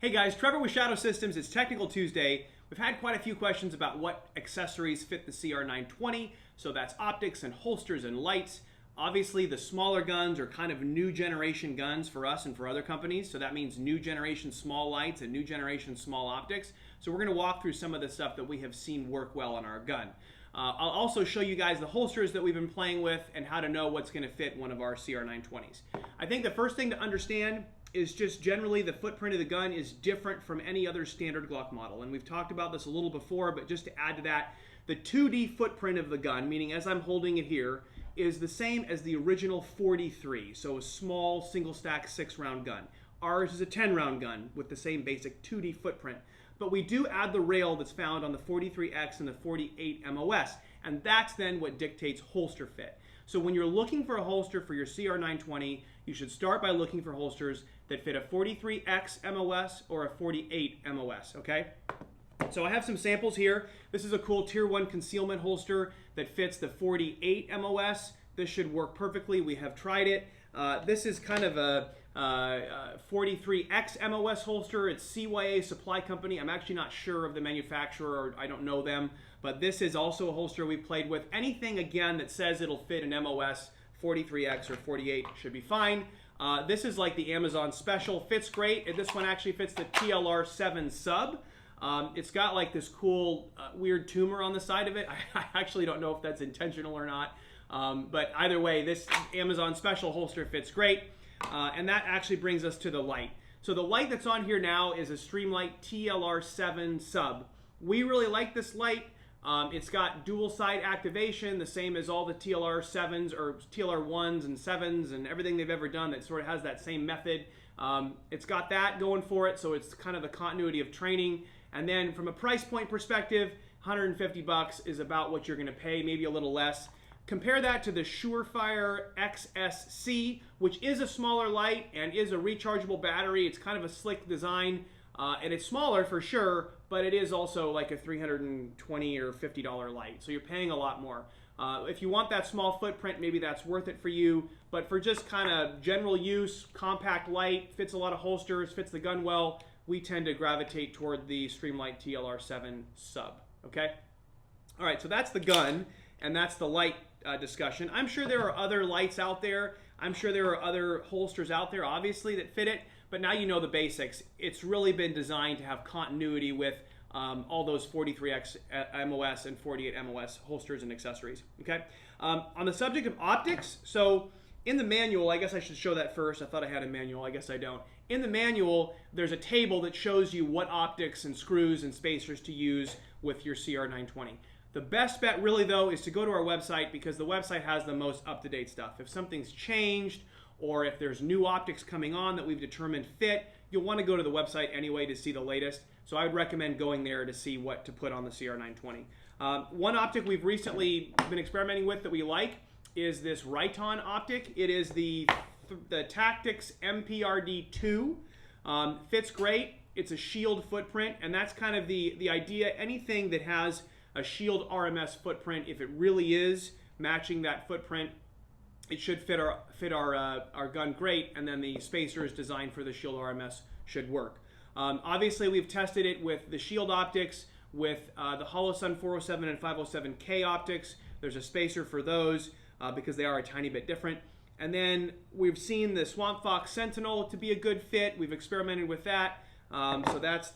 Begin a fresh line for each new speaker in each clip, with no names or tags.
Hey guys, Trevor with Shadow Systems. It's Technical Tuesday. We've had quite a few questions about what accessories fit the CR920. So that's optics and holsters and lights. Obviously, the smaller guns are kind of new generation guns for us and for other companies. So that means new generation small lights and new generation small optics. So we're going to walk through some of the stuff that we have seen work well on our gun. I'll also show you guys the holsters that we've been playing with and how to know what's going to fit one of our CR920s. I think the first thing to understand is just generally the footprint of the gun is different from any other standard Glock model. And we've talked about this a little before, but just to add to that, the 2D footprint of the gun, meaning as I'm holding it here, is the same as the original 43, so a small single stack 6-round gun. Ours is a 10-round gun with the same basic 2D footprint. But we do add the rail that's found on the 43X and the 48 MOS, and that's then what dictates holster fit. So when you're looking for a holster for your CR920, you should start by looking for holsters that fit a 43X MOS or a 48 MOS, okay? So I have some samples here. This is a cool Tier 1 concealment holster that fits the 48 MOS. This should work perfectly. We have tried it. This is kind of a 43X MOS holster. It's CYA Supply Company. I'm actually not sure of the manufacturer, or I don't know them, but this is also a holster we've played with. Anything, again, that says it'll fit an MOS, 43X or 48 should be fine. This is like the Amazon Special. Fits great. And this one actually fits the TLR-7 Sub. It's got like this cool weird tumor on the side of it. I actually don't know if that's intentional or not. But either way, this Amazon Special holster fits great. And that actually brings us to the light. So the light that's on here now is a Streamlight TLR-7 Sub. We really like this light. It's got dual side activation, the same as all the TLR-7s or TLR-1s and 7s and everything they've ever done that sort of has that same method. It's got that going for it, so it's kind of the continuity of training. And then from a price point perspective, 150 bucks is about what you're going to pay, maybe a little less. Compare that to the SureFire XSC, which is a smaller light and is a rechargeable battery. It's kind of a slick design, and it's smaller for sure, but it is also like a $320 or $50 light, so you're paying a lot more. If you want that small footprint, maybe that's worth it for you, but for just kind of general use, compact light, fits a lot of holsters, fits the gun well, we tend to gravitate toward the Streamlight TLR-7 Sub, okay? All right, so that's the gun, and that's the light discussion. I'm sure there are other lights out there. I'm sure there are other holsters out there, obviously, that fit it, but now you know the basics. It's really been designed to have continuity with all those 43X MOS and 48 MOS holsters and accessories, okay? On the subject of optics, so in the manual, I guess I should show that first. I thought I had a manual. I guess I don't. In the manual, there's a table that shows you what optics and screws and spacers to use with your CR920. The best bet really though is to go to our website, because the website has the most up-to-date stuff. If something's changed or if there's new optics coming on that we've determined fit, you'll want to go to the website anyway to see the latest. So I would recommend going there to see what to put on the CR920. One optic we've recently been experimenting with that we like is this Riton optic. It is the Tactics MPRD2. Fits great. It's a shield footprint, and that's kind of the idea. Anything that has a shield RMS footprint, if it really is matching that footprint, it should fit our gun great, and then the spacer is designed for the shield RMS should work. Obviously, we've tested it with the shield optics, with the Holosun 407 and 507K optics. There's a spacer for those because they are a tiny bit different. And then we've seen the Swampfox Sentinel to be a good fit. We've experimented with that. So that's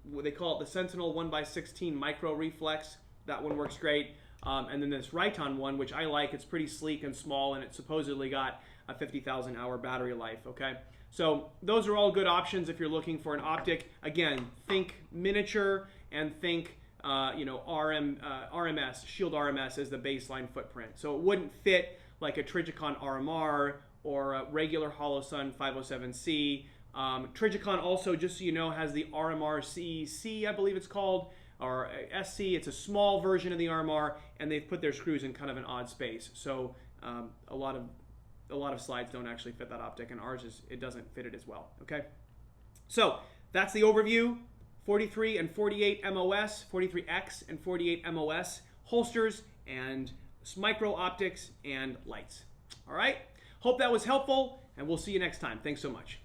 what they call it the Sentinel 1x16 micro reflex. That one works great. And then this Riton one, which I like, it's pretty sleek and small, and it supposedly got a 50,000 hour battery life, okay? So those are all good options if you're looking for an optic. Again, think miniature and think RMS, shield RMS as the baseline footprint. So it wouldn't fit like a Trijicon RMR or a regular Holosun 507C. Trijicon also, just so you know, has the RMR-CEC, I believe it's called, or SC. It's a small version of the RMR, and they've put their screws in kind of an odd space. So a lot of slides don't actually fit that optic, and ours it doesn't fit it as well. Okay, so that's the overview. 43 and 48 MOS, 43X and 48 MOS holsters, and micro optics and lights. All right. Hope that was helpful, and we'll see you next time. Thanks so much.